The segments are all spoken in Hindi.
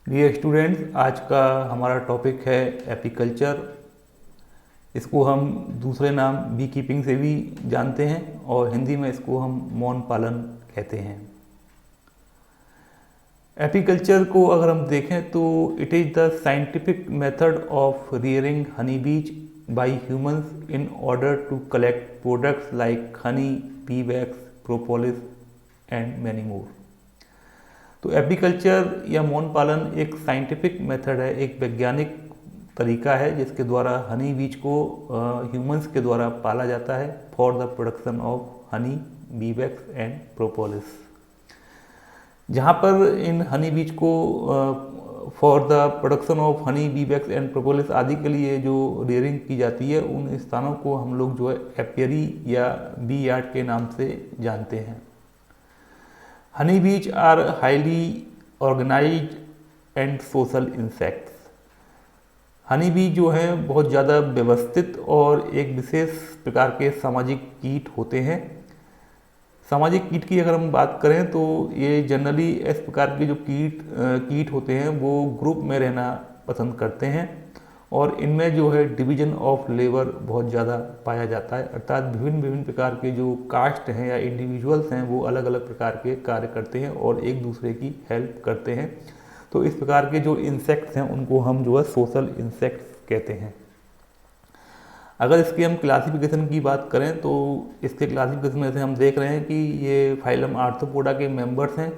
डियर स्टूडेंट्स, आज का हमारा टॉपिक है एपीकल्चर। इसको हम दूसरे नाम बी कीपिंग से भी जानते हैं और हिंदी में इसको हम मौन पालन कहते हैं। एपीकल्चर को अगर हम देखें तो it is the scientific method of rearing honey bees by humans in order to collect products like honey, bee wax, propolis and many more. तो एपीकल्चर या मौन पालन एक साइंटिफिक मेथड है, एक वैज्ञानिक तरीका है जिसके द्वारा हनी बीज को ह्यूमंस के द्वारा पाला जाता है for the production of honey, bee wax and propolis. जहाँ पर इन हनी बीज को for the production of honey, bee wax and propolis आदि के लिए जो रियरिंग की जाती है, उन स्थानों को हम लोग जो है एपियरी या बी यार्ड के नाम से जानते हैं। Honey bees are highly organised and social insects. Honey bees जो हैं बहुत ज़्यादा व्यवस्थित और एक विशेष प्रकार के सामाजिक कीट होते हैं। सामाजिक कीट की अगर हम बात करें तो ये जनरली इस प्रकार के जो कीट होते हैं वो ग्रुप में रहना पसंद करते हैं और इनमें जो है डिवीजन ऑफ लेबर बहुत ज़्यादा पाया जाता है, अर्थात विभिन्न विभिन्न प्रकार के जो कास्ट हैं या इंडिविजुअल्स हैं वो अलग अलग प्रकार के कार्य करते हैं और एक दूसरे की हेल्प करते हैं। तो इस प्रकार के जो इंसेक्ट्स हैं उनको हम जो है सोशल इंसेक्ट्स कहते हैं। अगर इसके हम क्लासिफिकेशन की बात करें तो इसके क्लासिफिकेशन में से हम देख रहे हैं कि ये फाइलम आर्थ्रोपोडा के मेंबर्स हैं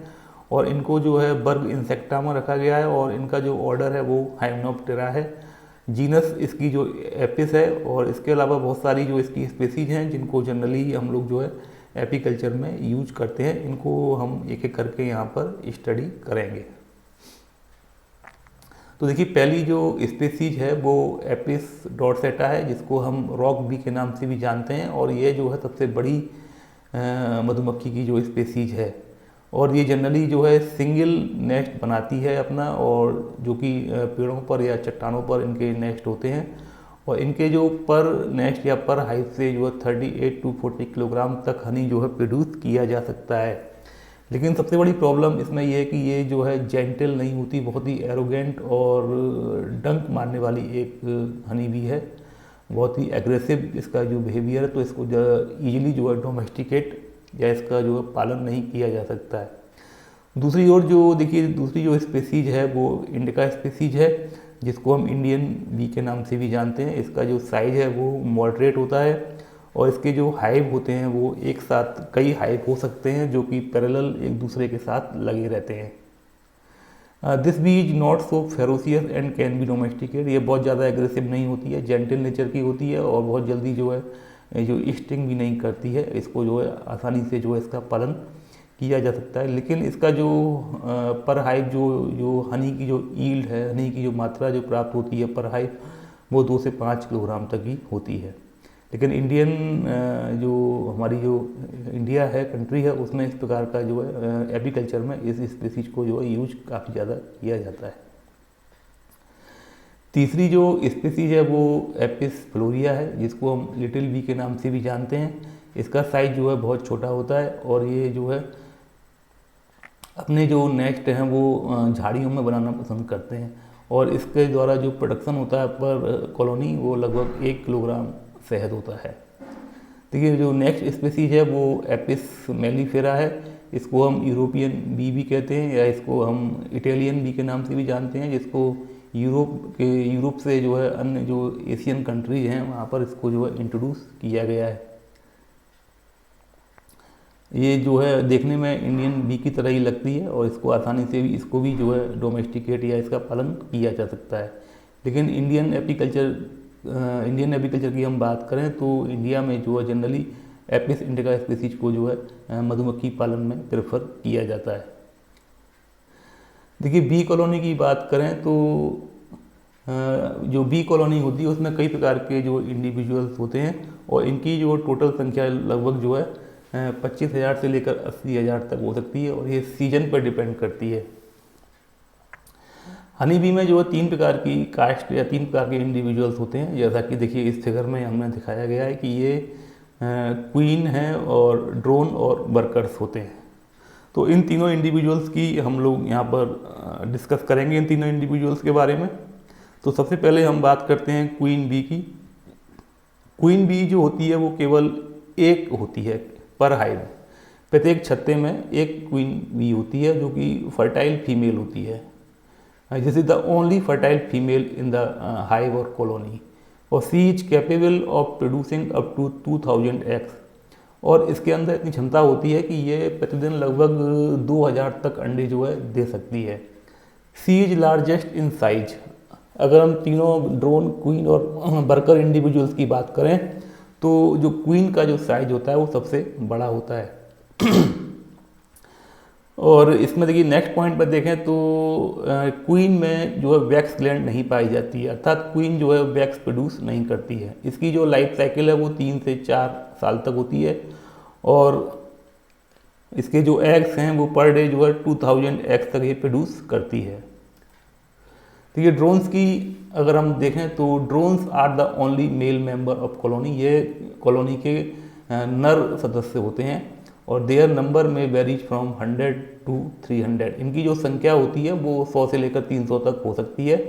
और इनको जो है वर्ग इंसेक्टा में रखा गया है और इनका जो ऑर्डर है वो हाइमेनोप्टेरा है। जीनस इसकी जो एपिस है और इसके अलावा बहुत सारी जो इसकी स्पेसीज हैं जिनको जनरली हम लोग जो है एपीकल्चर में यूज करते हैं। इनको हम एक एक करके यहाँ पर स्टडी करेंगे। तो देखिए, पहली जो स्पेसीज है वो एपिस डॉर्सेटा है जिसको हम रॉक बी के नाम से भी जानते हैं और ये जो है सबसे बड़ी मधुमक्खी की जो स्पेसीज है और ये जनरली जो है सिंगल नेस्ट बनाती है अपना, और जो कि पेड़ों पर या चट्टानों पर इनके नेस्ट होते हैं और इनके जो पर नेस्ट या पर हाइट से जो है 38 to 40 किलोग्राम तक हनी जो है प्रोड्यूस किया जा सकता है। लेकिन सबसे बड़ी प्रॉब्लम इसमें यह है कि ये जो है जेंटल नहीं होती, बहुत ही एरोगेंट और डंक मारने वाली एक हनी बी है, बहुत ही एग्रेसिव इसका जो बिहेवियर है। तो इसको ईजिली जो है डोमेस्टिकेट या इसका जो है पालन नहीं किया जा सकता है। दूसरी ओर जो देखिए, दूसरी जो स्पेसीज है वो इंडिका स्पेसीज है जिसको हम इंडियन बी के नाम से भी जानते हैं। इसका जो साइज है वो मॉडरेट होता है और इसके जो हाइव होते हैं वो एक साथ कई हाइव हो सकते हैं जो कि पैरेलल एक दूसरे के साथ लगे रहते हैं। This bee is not so ferocious and can be domesticate. ये बहुत ज़्यादा एग्रेसिव नहीं होती है, जेंटल नेचर की होती है और बहुत जल्दी जो है जो स्टिंग भी नहीं करती है। इसको जो है आसानी से जो है इसका पालन किया जा सकता है। लेकिन इसका जो पर हाइव जो हनी की जो ईल्ड है, हनी की जो मात्रा जो प्राप्त होती है पर हाइव, वो 2 से 5 किलोग्राम तक ही होती है। लेकिन इंडियन जो हमारी जो इंडिया है, कंट्री है, उसमें इस प्रकार का जो है एपीकल्चर में इस स्पीसीज को जो है यूज काफ़ी ज़्यादा किया जाता है। तीसरी जो स्पीसीज है वो एपिस फ्लोरिया है जिसको हम लिटिल बी के नाम से भी जानते हैं। इसका साइज जो है बहुत छोटा होता है और ये जो है अपने जो नेस्ट हैं वो झाड़ियों में बनाना पसंद करते हैं और इसके द्वारा जो प्रोडक्शन होता है पर कॉलोनी वो लगभग 1 किलोग्राम शहद होता है। देखिए, जो नेक्स्ट स्पीसीज है वो एपिस मेलिफेरा है। इसको हम यूरोपियन बी भी कहते हैं या इसको हम इटालियन बी के नाम से भी जानते हैं, जिसको यूरोप से जो है अन्य जो एशियन कंट्रीज हैं वहाँ पर इसको जो है इंट्रोड्यूस किया गया है। ये जो है देखने में इंडियन बी की तरह ही लगती है और इसको आसानी से भी इसको भी जो है डोमेस्टिकेट या इसका पालन किया जा सकता है। लेकिन इंडियन एपीकल्चर की हम बात करें तो इंडिया में जो है जनरली एपिस इंडिका स्पीसीज को जो है मधुमक्खी पालन में प्रेफर किया जाता है। देखिए, बी कॉलोनी की बात करें तो जो बी कॉलोनी होती है उसमें कई प्रकार के जो इंडिविजुअल्स होते हैं और इनकी जो टोटल संख्या लगभग जो है 25,000 से लेकर 80,000 तक हो सकती है और ये सीजन पर डिपेंड करती है। हनी बी में जो है 3 प्रकार की कास्ट या 3 प्रकार के इंडिविजुअल्स होते हैं, जैसा कि देखिए इस फिगर में हमने दिखाया गया है कि ये क्वीन है और ड्रोन और वर्कर्स होते हैं। तो इन तीनों इंडिविजुअल्स की हम लोग यहाँ पर डिस्कस करेंगे, इन तीनों इंडिविजुअल्स के बारे में। तो सबसे पहले हम बात करते हैं क्वीन बी की। क्वीन बी जो होती है वो केवल एक होती है पर हाइव। प्रत्येक छत्ते में एक क्वीन बी होती है जो कि फर्टाइल फीमेल होती है। This is the only fertile female in the hive और कॉलोनी, और she is capable of producing up to 2000 eggs. और इसके अंदर इतनी क्षमता होती है कि ये प्रतिदिन लगभग 2000 तक अंडे जो है दे सकती है। सी इज लार्जेस्ट इन साइज। अगर हम तीनों ड्रोन, क्वीन और वर्कर इंडिविजुअल्स की बात करें तो जो क्वीन का जो साइज होता है वो सबसे बड़ा होता है। और इसमें देखिए नेक्स्ट पॉइंट पर देखें तो क्वीन में जो है वैक्स ग्लैंड नहीं पाई जाती है, अर्थात क्वीन जो है वैक्स प्रोड्यूस नहीं करती है। इसकी जो लाइफ साइकिल है वो 3 से 4 साल तक होती है, और इसके जो एग्स हैं वो पर डे जो है 2000 एग्स तक ये प्रोड्यूस करती है। तो ये ड्रोन्स की अगर हम देखें तो drones are the only male member of colony. ये कॉलोनी के नर सदस्य होते हैं, और देयर नंबर में वेरीज फ्रॉम 100 to 300। इनकी जो संख्या होती है वो 100 से लेकर 300 तक हो सकती है,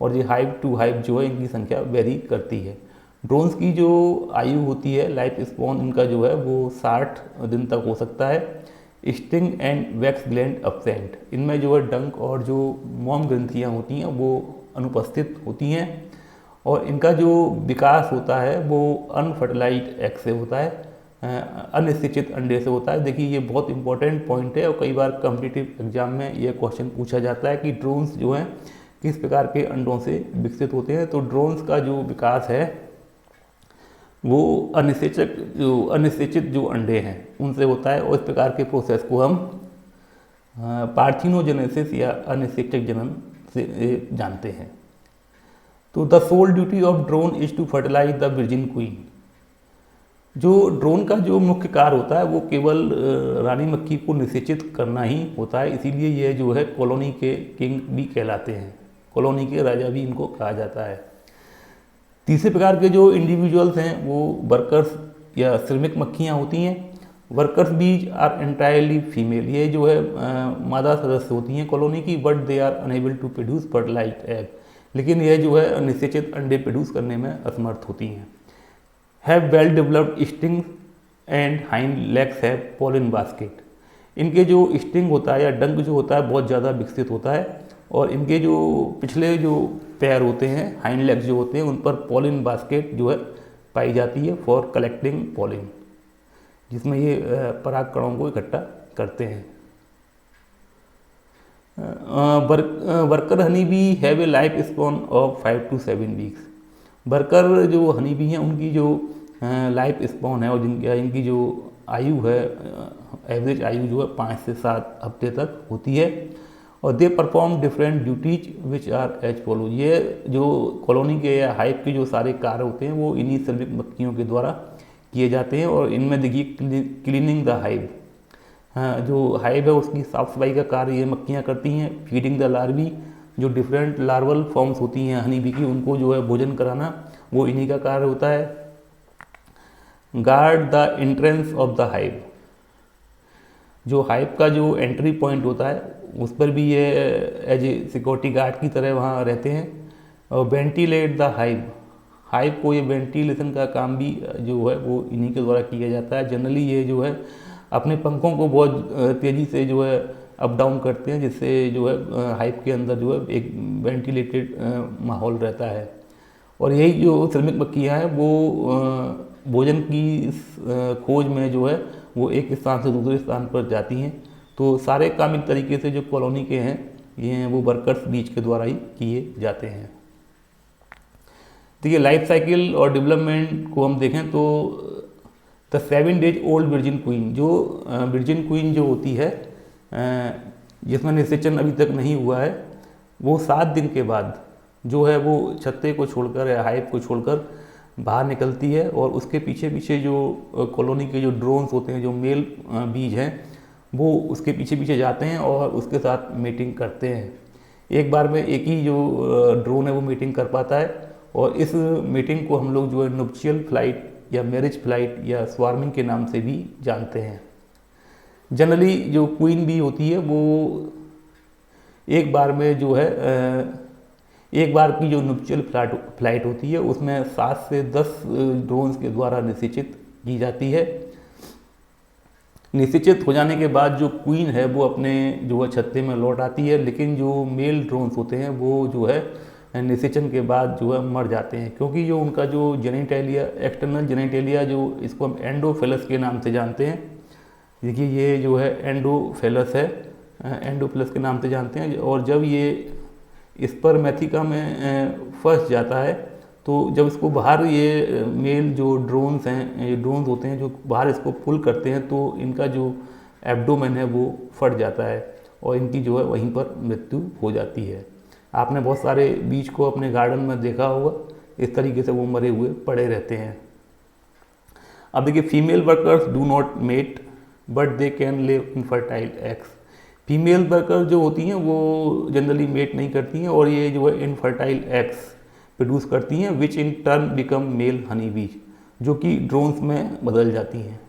और ये हाइव टू हाइव जो है इनकी संख्या वेरी करती है। ड्रोन्स की जो आयु होती है, लाइफ स्पॉन इनका जो है वो 60 दिन तक हो सकता है। Sting and wax gland absent. इनमें जो है डंक और जो मोम ग्रंथियाँ होती हैं वो अनुपस्थित होती हैं, और इनका जो विकास होता है वो अनफर्टिलाइज्ड एग से होता है, अनिश्चित अंडे से होता है। देखिए ये बहुत इंपॉर्टेंट पॉइंट है, और कई बार कॉम्पिटिटिव एग्जाम में ये क्वेश्चन पूछा जाता है कि ड्रोन्स जो हैं किस प्रकार के अंडों से विकसित होते हैं। तो ड्रोन्स का जो विकास है वो अनिश्चित जो अंडे हैं उनसे होता है, और इस प्रकार के प्रोसेस को हम पार्थिनोजेनेसिस या अनिश्चित जनन से जानते हैं। तो the sole duty of drone is to fertilise the virgin queen. जो ड्रोन का जो मुख्य कार्य होता है वो केवल रानी मक्खी को निषेचित करना ही होता है, इसीलिए ये जो है कॉलोनी के किंग भी कहलाते हैं, कॉलोनी के राजा भी इनको कहा जाता है। तीसरे प्रकार के जो इंडिविजुअल्स हैं वो वर्कर्स या श्रमिक मक्खियाँ होती हैं। Workers bees are entirely female. ये जो है मादा सदस्य होती हैं कॉलोनी की, but they are unable to produce fertilised egg. लेकिन यह जो है निषेचित अंडे प्रोड्यूस करने में असमर्थ होती हैं। Have well developed sting and hind legs have pollen basket. इनके जो स्टिंग होता है या डंक जो होता है बहुत ज़्यादा विकसित होता है, और इनके जो पिछले जो पैर होते हैं, हाइंड लेग्स जो होते हैं, उन पर पॉलन बास्केट जो है पाई जाती है फॉर कलेक्टिंग पॉलन, जिसमें ये पराग कणों को इकट्ठा करते हैं। Worker honey bee have a life spawn of 5 to 7 weeks. Worker जो हनी बी हैं उनकी जो लाइफ स्पॉन है और इनकी जो आयु है, एवरेज आयु जो है 5 से 7 हफ्ते तक होती है, और they perform different duties which are as follow. ये जो कॉलोनी के या हाइव के जो सारे कार्य होते हैं वो इन्हीं श्रमिक मक्खियों के द्वारा किए जाते हैं, और इनमें देखिए क्लीनिंग द हाइव, जो हाइव है उसकी साफ सफाई का कार्य ये मक्खियाँ करती हैं। फीडिंग द लार्वी, जो डिफरेंट लार्वल फॉर्म्स होती हैं हनी बी की, उनको जो है भोजन कराना वो इन्हीं का कार्य होता है। Guard the entrance of the hive, जो हाइव का जो एंट्री पॉइंट होता है उस पर भी ये एज ए सिक्योरिटी गार्ड की तरह वहाँ रहते हैं। और वेंटिलेट द हाइव, हाइव को ये वेंटिलेशन का काम भी जो है वो इन्हीं के द्वारा किया जाता है। जनरली ये जो है अपने पंखों को बहुत तेज़ी से जो है अप डाउन करते हैं, जिससे जो है हाइव के अंदर जो है एक वेंटिलेटेड माहौल रहता है। और यही जो श्रमिक मक्खियाँ हैं वो भोजन की खोज में जो है वो एक स्थान से दूसरे स्थान पर जाती हैं। तो सारे काम एक तरीके से जो कॉलोनी के हैं ये वो वर्कर्स बीच के द्वारा ही किए जाते हैं। देखिए लाइफ साइकिल और डेवलपमेंट को हम देखें तो the 7 days old virgin queen, जो वर्जिन क्वीन जो होती है जिसमें निषेचन अभी तक नहीं हुआ है, वो 7 दिन के बाद जो है वो छत्ते को छोड़कर या हाइव को छोड़कर बाहर निकलती है, और उसके पीछे पीछे जो कॉलोनी के जो ड्रोन्स होते हैं, जो मेल बीज हैं, वो उसके पीछे पीछे जाते हैं और उसके साथ मीटिंग करते हैं। एक बार में एक ही जो ड्रोन है वो मीटिंग कर पाता है, और इस मीटिंग को हम लोग जो है नुप्शियल फ्लाइट या मैरिज फ्लाइट या स्वार्मिंग के नाम से भी जानते हैं। जनरली जो क्वीन बी होती है वो एक बार में जो है एक बार की जो न्यूचुअल फ्लाइट होती है उसमें 7 से 10 ड्रोन्स के द्वारा निषेचित की जाती है। निषेचित हो जाने के बाद जो क्वीन है वो अपने जो है छत्ते में लौट आती है, लेकिन जो मेल ड्रोन्स होते हैं वो जो है निषेचन के बाद जो है मर जाते हैं, क्योंकि जो उनका जो जेनिटेलिया, एक्सटर्नल जेनिटेलिया, जो इसको हम एंडोफेलस के नाम से जानते हैं, देखिए ये जो है एंडोफेलस है, एंडोफेलस के नाम से जानते हैं। और जब ये स्पर्मेथिका में फंस जाता है तो जब इसको बाहर ये मेल जो ड्रोन्स हैं, ये ड्रोन्स होते हैं जो बाहर इसको पुल करते हैं तो इनका जो एब्डोमेन है वो फट जाता है और इनकी जो है वहीं पर मृत्यु हो जाती है। आपने बहुत सारे बीज को अपने गार्डन में देखा होगा, इस तरीके से वो मरे हुए पड़े रहते हैं। अब देखिए, female workers do not mate but they can live infertile eggs. Female worker जो होती हैं वो जनरली मेट नहीं करती हैं और ये जो है इनफर्टाइल एग्स प्रोड्यूस करती हैं, which in turn become male honey bees, जो कि ड्रोन्स में बदल जाती हैं।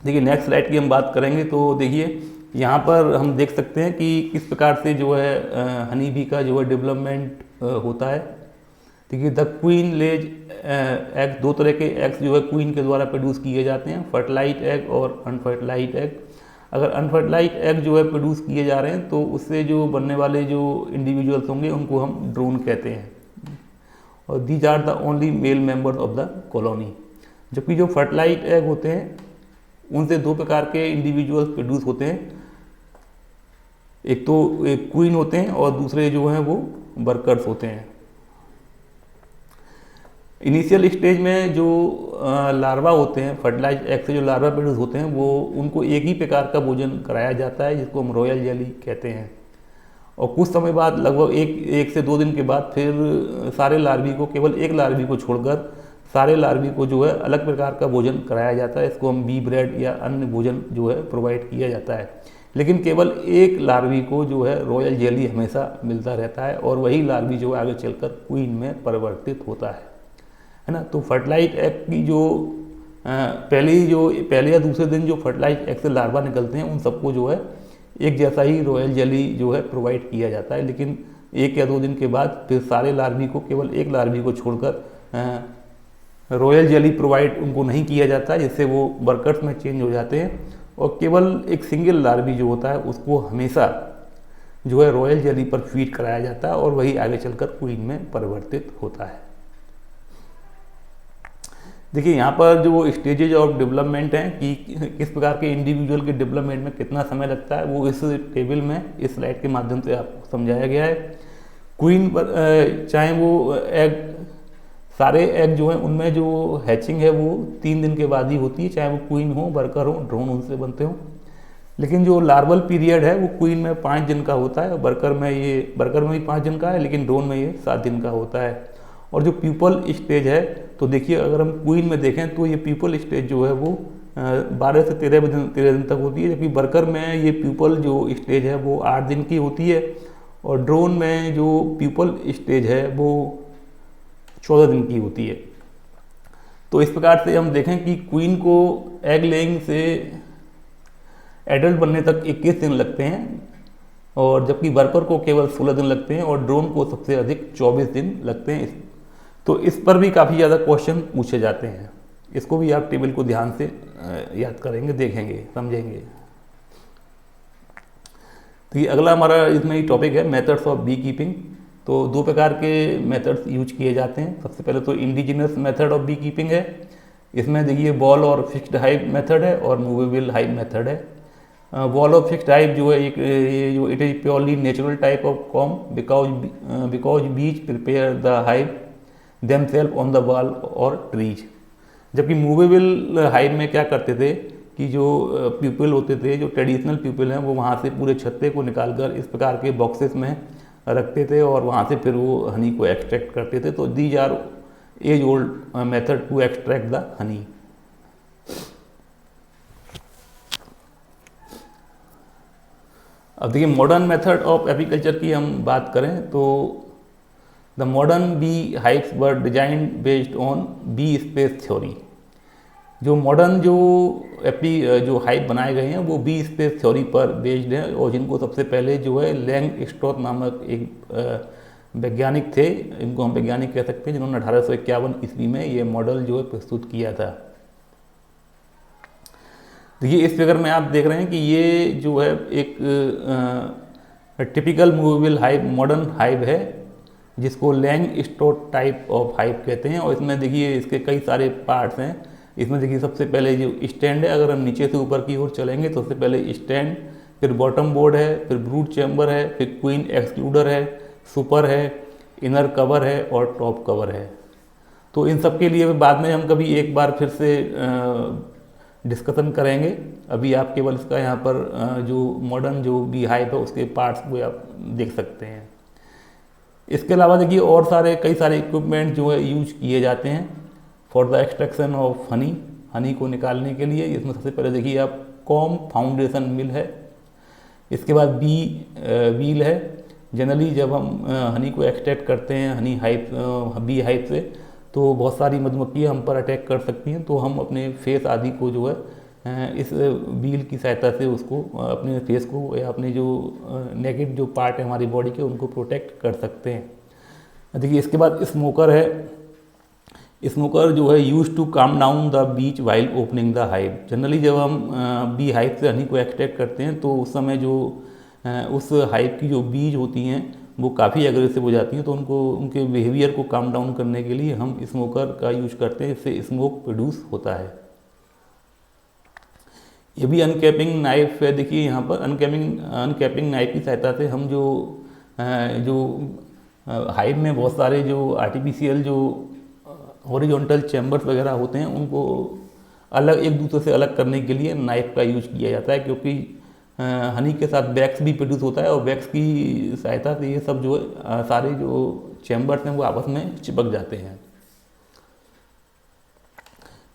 देखिए, नेक्स्ट स्लाइड की हम बात करेंगे तो देखिए यहाँ पर हम देख सकते हैं कि किस प्रकार से जो है हनी बी का जो है डेवलपमेंट होता है। देखिए, द क्वीन लेज एग, दो तरह के एग्स जो है क्वीन के द्वारा प्रोड्यूस किए जाते हैं, फर्टिलाइज एग और अनफर्टिलाइज एग। अगर अनफर्टिलाइज एग जो है प्रोड्यूस किए जा रहे हैं तो उससे जो बनने वाले जो इंडिविजुअल्स होंगे उनको हम ड्रोन कहते हैं, और these are the only male members of the colony. जबकि जो फर्टिलाइज एग होते हैं उनसे दो प्रकार के इंडिविजुअल्स प्रोड्यूस होते हैं, एक तो एक क्वीन होते हैं और दूसरे जो हैं वो वर्कर्स होते हैं। इनिशियल स्टेज में जो लार्वा होते हैं, फर्टिलाइज एग से जो लार्वा प्रोड्यूस होते हैं वो उनको एक ही प्रकार का भोजन कराया जाता है जिसको हम रॉयल जेली कहते हैं, और कुछ समय बाद लगभग एक से 2 दिन के बाद फिर सारे लार्वी को, केवल एक लार्वी को छोड़कर सारे लार्वी को जो है अलग प्रकार का भोजन कराया जाता है। इसको हम बी ब्रेड या अन्य भोजन जो है प्रोवाइड किया जाता है, लेकिन केवल एक लार्वी को जो है रॉयल जेली हमेशा मिलता रहता है और वही लार्वी जो है आगे चलकर क्वीन में परिवर्तित होता है ना। तो फर्टिलाइज एग की जो पहले या दूसरे दिन जो फर्टिलाइज एग से लार्वा निकलते हैं उन सबको जो है एक जैसा ही रॉयल जेली जो है प्रोवाइड किया जाता है, लेकिन 1 या 2 दिन के बाद फिर सारे लार्वी को, केवल एक लार्वी को छोड़कर रॉयल जेली प्रोवाइड उनको नहीं किया जाता, जिससे वो वर्कर्स में चेंज हो जाते हैं और केवल एक सिंगल लार्वी जो होता है उसको हमेशा जो है रॉयल जेली पर फीड कराया जाता है और वही आगे चलकर क्वीन में परिवर्तित होता है। देखिए, यहाँ पर जो स्टेजेज ऑफ डेवलपमेंट हैं कि किस प्रकार के इंडिविजुअल के डेवलपमेंट में कितना समय लगता है, वो इस टेबल में, इस स्लाइड के माध्यम से आपको समझाया गया है। क्वीन पर चाहे वो एग, सारे एग जो हैं उनमें जो हैचिंग है वो 3 दिन के बाद ही होती है, चाहे वो क्वीन हो, वर्कर हो, ड्रोन उनसे बनते हो। लेकिन जो लार्वल पीरियड है वो क्वीन में 5 दिन का होता है, वर्कर में भी 5 दिन का है, लेकिन ड्रोन में ये 7 दिन का होता है। और जो प्यूपल स्टेज है, तो देखिए अगर हम क्वीन में देखें तो ये प्यूपल स्टेज जो है वो 12 से 13 दिन तक होती है, जबकि वर्कर में ये प्यूपल जो स्टेज है वो 8 दिन की होती है, और ड्रोन में जो प्यूपल स्टेज है वो 14 दिन की होती है। तो इस प्रकार से हम देखें कि क्वीन को एग लेइंग से एडल्ट बनने तक 21 दिन लगते हैं, और जबकि वर्कर को केवल 16 दिन लगते हैं, और ड्रोन को सबसे अधिक 24 दिन लगते हैं। तो इस पर भी काफ़ी ज़्यादा क्वेश्चन पूछे जाते हैं, इसको भी आप टेबल को ध्यान से याद करेंगे, देखेंगे, समझेंगे। तो ये अगला हमारा इसमें ही टॉपिक है, मेथड्स ऑफ बी कीपिंग। तो 2 प्रकार के मेथड्स यूज किए जाते हैं। सबसे पहले तो indigenous method of beekeeping है, इसमें देखिए बॉल और फिक्स्ड हाइव मेथड है और मूवेबल हाइव मेथड है। वॉल ऑफ फिक्स्ड हाइव जो है ये जो it is purely natural type of comb because bees prepare the hive themselves on the wall और ट्रीज। जबकि मूवेबल हाइव में क्या करते थे कि जो पीपल होते थे, जो ट्रेडिशनल पीपल हैं, वो वहाँ से पूरे छत्ते को निकालकर इस प्रकार के बॉक्सेस में रखते थे और वहाँ से फिर वो हनी को एक्सट्रैक्ट करते थे। तो these are as old method to extract the honey. अब देखिए, मॉडर्न मेथड ऑफ एपीकल्चर की हम बात करें तो the modern beehives were design based on bee space theory. जो मॉडर्न जो हाइव बनाए गए हैं वो बी स्पेस थ्योरी पर बेस्ड हैं, और जिनको सबसे पहले जो है लैंग स्ट्रॉथ नामक एक वैज्ञानिक थे, इनको हम वैज्ञानिक कह सकते हैं, जिन्होंने 1851 ईस्वी में ये मॉडल जो है प्रस्तुत किया था। देखिए इस फिगर में आप देख रहे हैं कि ये जो है एक typical movable hive modern hive है, जिसको लैंग स्ट्रॉथ टाइप ऑफ हाइव कहते हैं। और इसमें देखिए इसके कई सारे पार्ट्स हैं। इसमें देखिए सबसे पहले जो स्टैंड है, अगर हम नीचे से ऊपर की ओर चलेंगे तो सबसे पहले स्टैंड, फिर बॉटम बोर्ड है, फिर ब्रूड चैम्बर है, फिर क्वीन एक्सक्लूडर है, सुपर है, इनर कवर है और टॉप कवर है। तो इन सब के लिए बाद में हम कभी एक बार फिर से डिस्कशन करेंगे। अभी आप केवल इसका यहाँ पर जो मॉडर्न जो बी हाइव है उसके पार्ट्स को आप देख सकते हैं। इसके अलावा देखिए और कई सारे इक्विपमेंट जो है यूज किए जाते हैं for the extraction of honey को निकालने के लिए। इसमें सबसे पहले देखिए आप कॉम फाउंडेशन मिल है, इसके बाद व्हील है। जनरली जब हम हनी को एक्सट्रैक्ट करते हैं बी हाइव से, तो बहुत सारी मधुमक्खियाँ हम पर अटैक कर सकती हैं, तो हम अपने फेस आदि को जो है इस व्हील की सहायता से उसको अपने फेस को या अपने जो नेगेटिव जो पार्ट है हमारी बॉडी के उनको प्रोटेक्ट कर सकते हैं। देखिए इसके बाद स्मोकर है। स्मोकर जो है use to calm down the bees while opening the hive. Generally जब हम बी हाइव से हनी को एक्सट्रैक्ट करते हैं तो उस समय जो उस हाइव की जो बीज होती हैं वो काफ़ी एग्रेसिव हो जाती हैं, तो उनके बिहेवियर को काम डाउन करने के लिए हम स्मोकर का यूज करते हैं, इससे स्मोक प्रोड्यूस होता है। ये भी अनकैपिंग नाइफ है। देखिए यहाँ पर अनकैपिंग नाइफ की सहायता से हम जो हाइव में बहुत सारे जो आर्टिफिशियल जो हॉरिजॉन्टल चैम्बर्स वगैरह होते हैं उनको एक दूसरे से अलग करने के लिए नाइफ का यूज किया जाता है, क्योंकि हनी के साथ वैक्स भी प्रोड्यूस होता है और वैक्स की सहायता से ये सब जो सारे जो चैम्बर्स हैं वो आपस में चिपक जाते हैं।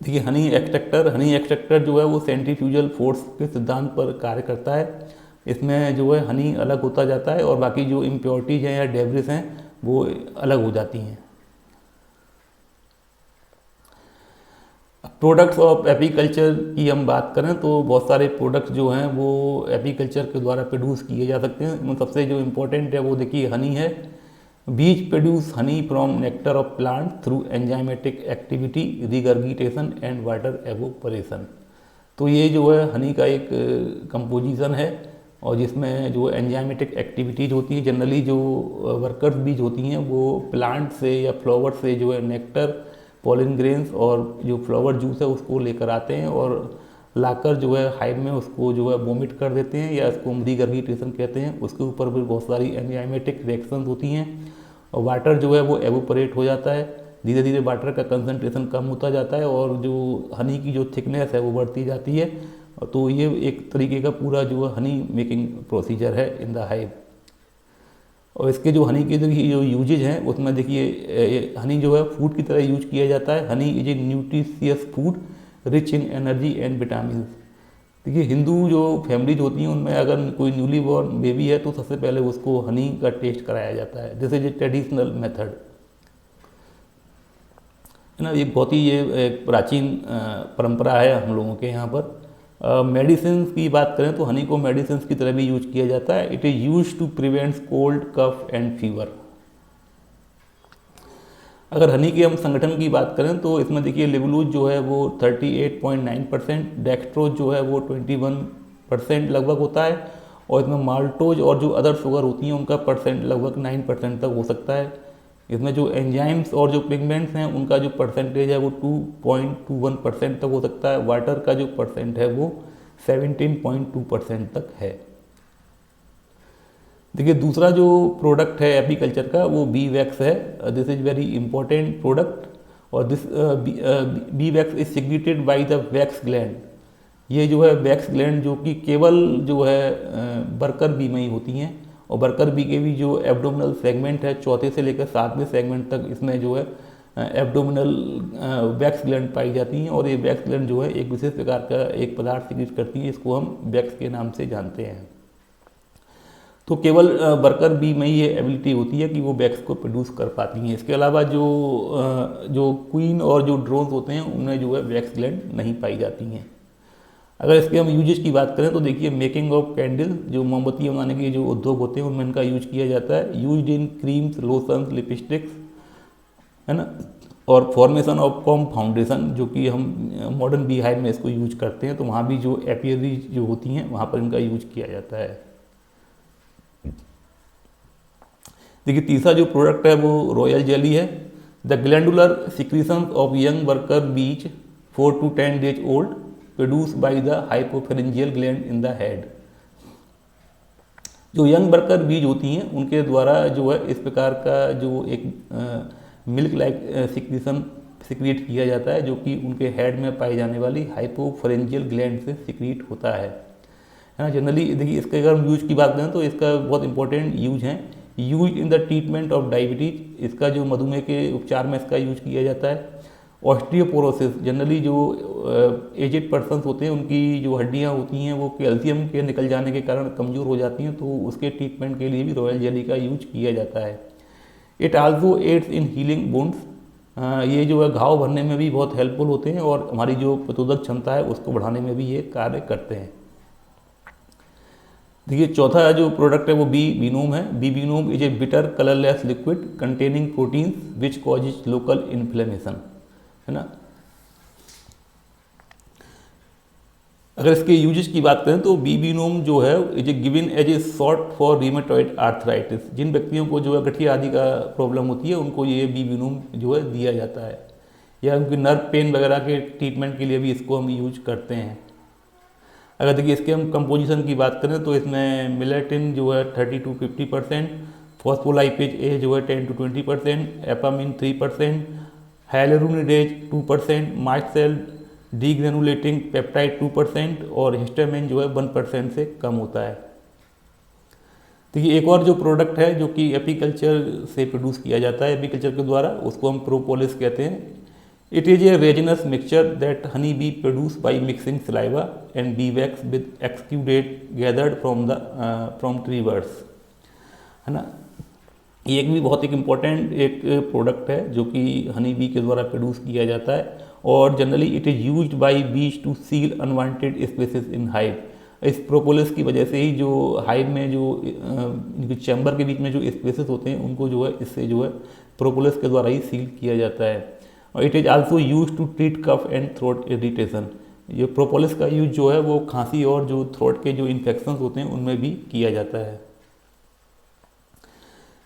देखिए हनी एक्सट्रैक्टर जो है वो सेंट्रीफ्यूजल फोर्स के सिद्धांत पर कार्य करता है। इसमें जो है हनी अलग होता जाता है और बाकी जो इम्प्योरिटीज हैं या डेब्रिस हैं वो अलग हो जाती हैं। प्रोडक्ट्स ऑफ एपीकल्चर की हम बात करें तो बहुत सारे प्रोडक्ट्स जो हैं वो एपीकल्चर के द्वारा प्रोड्यूस किए जा सकते हैं। उनमें सबसे जो इम्पोर्टेंट है वो देखिए हनी है। बीज produce honey from nectar of plant through enzymatic activity, regurgitation and water evaporation. तो ये जो है हनी का एक कंपोजिशन है और जिसमें जो एंजाइमेटिक एक्टिविटीज होती हैं, जनरली जो वर्कर्स बीज होती हैं वो प्लांट से या फ्लावर से जो है नेक्टर, पॉलिन ग्रेन्स और जो फ्लावर जूस है उसको लेकर आते हैं और लाकर जो है हाइव में उसको जो है वोमिट कर देते हैं या इसको रिगर्गिटेशन कहते हैं। उसके ऊपर भी बहुत सारी एंजाइमेटिक रिएक्शंस होती हैं और वाटर जो है वो एवोपरेट हो जाता है। धीरे धीरे वाटर का कंसंट्रेशन कम होता जाता है और जो हनी की जो थिकनेस है वो बढ़ती जाती है। तो ये एक तरीके का पूरा जो है हनी मेकिंग प्रोसीजर है इन द हाइव। और इसके जो हनी के जो यूजेज हैं उसमें देखिए हनी जो है फूड की तरह यूज किया जाता है। Honey is a nutritious food rich in energy and vitamin. देखिए हिंदू जो फैमिलीज होती हैं उनमें अगर कोई न्यूली बॉर्न बेबी है तो सबसे पहले उसको हनी का टेस्ट कराया जाता है। This is a traditional method है ना। ये बहुत ही एक प्राचीन परंपरा है हम लोगों के यहाँ पर। मेडिसिन की बात करें तो हनी को मेडिसिन की तरह भी यूज किया जाता है। It is use to prevent cold, cough and fever. अगर हनी के हम संगठन की बात करें तो इसमें देखिए लिबुलूज जो है वो 38.9%, डेक्सट्रोज जो है वो 21% लगभग होता है और इसमें माल्टोज और जो अदर शुगर होती हैं उनका परसेंट लगभग 9% तक हो सकता है। इसमें जो एंजाइम्स और जो पिगमेंट्स हैं उनका जो परसेंटेज है वो 2.21% तक हो सकता है। वाटर का जो परसेंट है वो 17.2% तक है। देखिए दूसरा जो प्रोडक्ट है एपीकल्चर का वो बी वैक्स है। This is very important product और this bee wax is secreted by the wax gland. ये जो है वैक्स ग्लैंड जो कि केवल जो है वर्कर बी में ही होती हैं और वर्कर बी के भी जो एब्डोमिनल सेगमेंट है चौथे से लेकर 7वें सेगमेंट तक इसमें जो है एब्डोमिनल वैक्स ग्लैंड पाई जाती हैं और ये वैक्स ग्लैंड जो है एक विशेष प्रकार का एक पदार्थ सिक्रीट करती हैं, इसको हम वैक्स के नाम से जानते हैं। तो केवल वर्कर बी में ही ये एबिलिटी होती है कि वो वैक्स को प्रोड्यूस कर पाती हैं। इसके अलावा जो क्वीन और जो ड्रोन्स होते हैं उनमें जो है वैक्स ग्लैंड नहीं पाई जाती हैं। अगर इसके हम यूजेस की बात करें तो देखिए मेकिंग ऑफ कैंडल, जो मोमबत्तियाँ बनाने के जो उद्योग होते हैं उनमें इनका यूज किया जाता है। Use in creams, lotions, lipsticks, है ना। और फॉर्मेशन ऑफ कॉम फाउंडेशन, जो कि हम मॉडर्न बी हाइव में इसको यूज करते हैं, तो वहाँ भी जो एपियरी जो होती हैं वहाँ पर इनका यूज किया जाता है। देखिए तीसरा जो प्रोडक्ट है वो रॉयल जेली है। The glandular secretion of young worker bees 4 to 10 days old produce by the hypopharyngeal gland in the head. जो यंग वर्कर बीज होती हैं उनके द्वारा जो है इस प्रकार का जो एक मिल्क लाइक सिक्रीशन सिक्रिएट किया जाता है, जो कि उनके हेड में पाई जाने वाली हाइपोफेरेंजियल ग्लैंड से सिक्रिएट होता है ना। जनरली देखिए इसके अगर हम यूज की बात करें तो इसका बहुत इंपॉर्टेंट यूज है। Use in the treatment of diabetes, इसका जो मधुमेह के उपचार में इसका यूज किया जाता है। ऑस्टियोपोरोसिस, जनरली जो एजेड पर्सन्स होते हैं उनकी जो हड्डियां होती हैं वो कैल्शियम के निकल जाने के कारण कमज़ोर हो जाती हैं, तो उसके ट्रीटमेंट के लिए भी रॉयल जेली का यूज किया जाता है। It also aids in healing bones, ये जो है घाव भरने में भी बहुत हेल्पफुल होते हैं और हमारी जो प्रतिरोधक क्षमता है उसको बढ़ाने में भी ये कार्य करते हैं। देखिए चौथा जो प्रोडक्ट है वो बीनोम है। Bee venom is a bitter colourless liquid containing proteins which causes local inflammation, है ना। अगर इसके यूजेस की बात करें तो बीनोम जो है is a given as a sort for rheumatoid arthritis. जिन व्यक्तियों को जो है गठिया आदि का प्रॉब्लम होती है उनको ये बीनोम जो है दिया जाता है, या उनकी नर्व पेन वगैरह के ट्रीटमेंट के लिए भी इसको हम यूज करते हैं। अगर देखिए इसके हम कंपोजिशन की बात करें तो इसमें मिलेटिन जो है 30 to 50%, फॉस्फोलाइपेज ए जो है 10 to 20%, apamin 3%, hyaluronidase 2%, mast cell degranulating peptide 2% और हिस्टामिन जो है 1% से कम होता है। देखिए एक और जो प्रोडक्ट है जो कि एपीकल्चर से प्रोड्यूस किया जाता है एपीकल्चर के द्वारा, उसको हम प्रोपोलिस कहते हैं। It is a resinous mixture that honey bee produce by mixing saliva and bee wax with exudate gathered from tree birds, है ना। ये एक भी बहुत एक इम्पॉर्टेंट एक प्रोडक्ट है जो कि हनी बी के द्वारा प्रोड्यूस किया जाता है, और generally it is used by bees to seal unwanted spaces in hive. इस प्रोपोलिस की वजह से ही जो हाइव में जो इनके चैम्बर के बीच में जो स्पेसेस होते हैं उनको जो है इससे जो है प्रोपोलिस के द्वारा ही सील किया जाता है। और it is also use to treat cough and throat irritation. ये प्रोपोलिस का यूज जो है वो खांसी और जो थ्रोट के जो इन्फेक्शन होते हैं उनमें भी किया जाता है।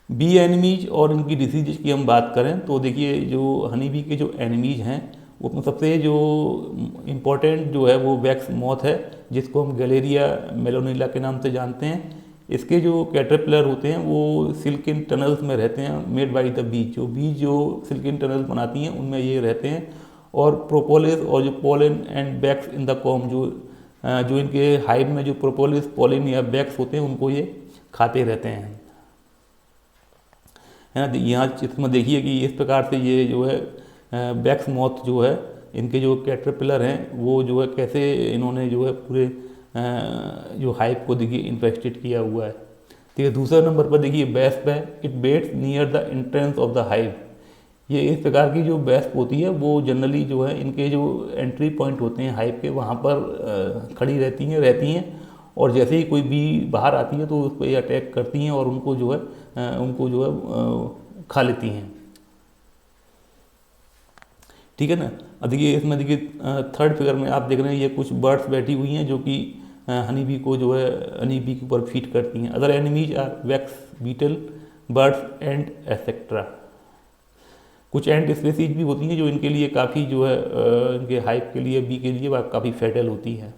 बी एनिमीज और इनकी डिसीजेज की हम बात करें तो देखिए जो हनी बी के जो एनिमीज हैं उसमें सबसे जो इम्पोर्टेंट जो है वो वैक्स मॉथ है, जिसको हम गैलेरिया मेलोनिला के नाम से जानते हैं। इसके जो कैटरपिलर होते हैं वो सिल्किन टनल्स में रहते हैं मेड बाय द बीज। जो बीज जो सिल्किन टनल्स बनाती हैं उनमें ये रहते हैं, और प्रोपोलिस और जो pollen and wax in the comb, जो इनके हाइव में जो प्रोपोलिस पोलन या बैक्स होते हैं उनको ये खाते रहते हैं, है ना। यहाँ चित्र में देखिए कि इस प्रकार से ये जो है बैक्स मॉथ जो है इनके जो कैटरपिलर हैं वो जो है कैसे इन्होंने जो है पूरे जो हाइव को देखिए इन्फेस्टेड किया हुआ है। ठीक है, दूसरे नंबर पर देखिए वेस्प है। It waits near the entrance of the hive. ये इस प्रकार की जो वेस्प होती है वो जनरली जो है इनके जो एंट्री पॉइंट होते हैं हाइव के वहाँ पर खड़ी रहती हैं, और जैसे ही कोई बी बाहर आती है तो उस पर अटैक करती हैं और उनको जो है खा लेती हैं। ठीक है ना। अब देखिए इसमें देखिए थर्ड फिगर में आप देख रहे हैं ये कुछ बर्ड्स बैठी हुई हैं जो कि हनी बी को जो है हनी बी के ऊपर फीड करती हैं। Other enemies are wax beetle, birds and etcetera. कुछ एंट स्पीसीज भी होती हैं जो इनके लिए काफ़ी जो है इनके हाइव के लिए बी के लिए काफ़ी फेटल होती हैं।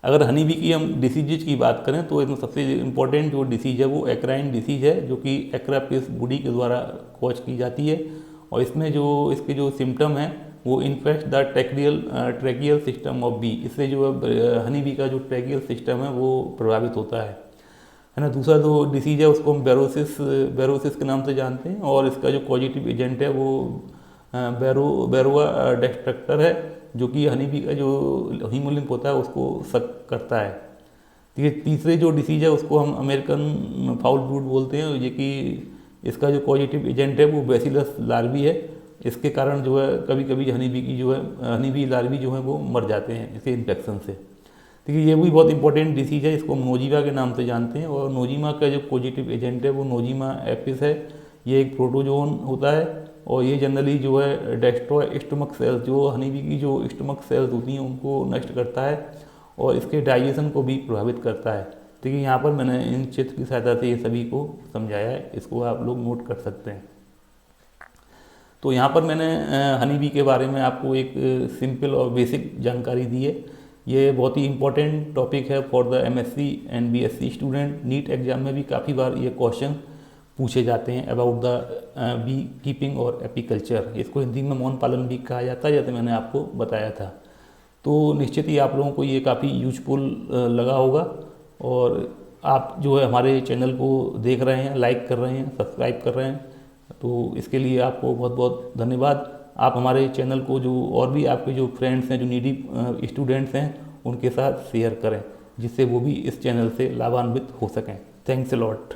अगर हनी बी की हम डिसीजेज की बात करें तो इसमें सबसे इम्पोर्टेंट जो डिसीज है वो एक्राइन डिसीज है, जो कि एक्रापिस बुडी के द्वारा कॉज की जाती है, और इसमें जो इसके जो सिम्टम है वो infect the tracheal system of bee. इससे जो है हनी बी का जो ट्रैकियल सिस्टम है वो प्रभावित होता है ना। दूसरा जो डिसीज है उसको हम बेरोसिस के नाम से जानते हैं, और इसका जो पॉजिटिव एजेंट है वो बेरोआ डिस्ट्रक्टर है, जो कि हनी बी का जो हीमोलिम्फ होता है उसको सक करता है ठीक है। तीसरे जो डिसीज है उसको हम अमेरिकन फाउल ब्रूड बोलते हैं, ये कि इसका जो पॉजिटिव एजेंट है वो बैसिलस लार्वी है। इसके कारण जो है कभी कभी हनी बी लार्वी जो है वो मर जाते हैं इसके इन्फेक्शन से। ठीक है, ये भी बहुत इंपॉर्टेंट डिसीज है, इसको हम नोजीमा के नाम से जानते हैं। और नोजीमा का जो पॉजिटिव एजेंट है वो नोजीमा एपिस है। ये एक प्रोटोजोन होता है और ये जनरली जो है डेस्ट्रॉय स्टमक सेल्स, जो हनी बी की जो स्टमक सेल्स होती हैं उनको नष्ट करता है और इसके डाइजेशन को भी प्रभावित करता है। ठीक है, यहाँ पर मैंने इन चित्र की सहायता से ये सभी को समझाया है, इसको आप लोग नोट कर सकते हैं। तो यहाँ पर मैंने हनी बी के बारे में आपको एक सिंपल और बेसिक जानकारी दी है। ये बहुत ही इंपॉर्टेंट टॉपिक है for the MSc and BSc student. NEET exam में भी काफ़ी बार ये क्वेश्चन पूछे जाते हैं अबाउट द बी कीपिंग और एपीकल्चर। इसको हिंदी में मौन पालन भी कहा जाता है, जैसे मैंने आपको बताया था। तो निश्चित ही आप लोगों को ये काफ़ी यूजफुल लगा होगा और आप जो है हमारे चैनल को देख रहे हैं, लाइक कर रहे हैं, सब्सक्राइब कर रहे हैं, तो इसके लिए आपको बहुत बहुत धन्यवाद। आप हमारे चैनल को जो और भी आपके जो फ्रेंड्स हैं, जो नीडी स्टूडेंट्स हैं, उनके साथ शेयर करें, जिससे वो भी इस चैनल से लाभान्वित हो सकें। Thanks a lot.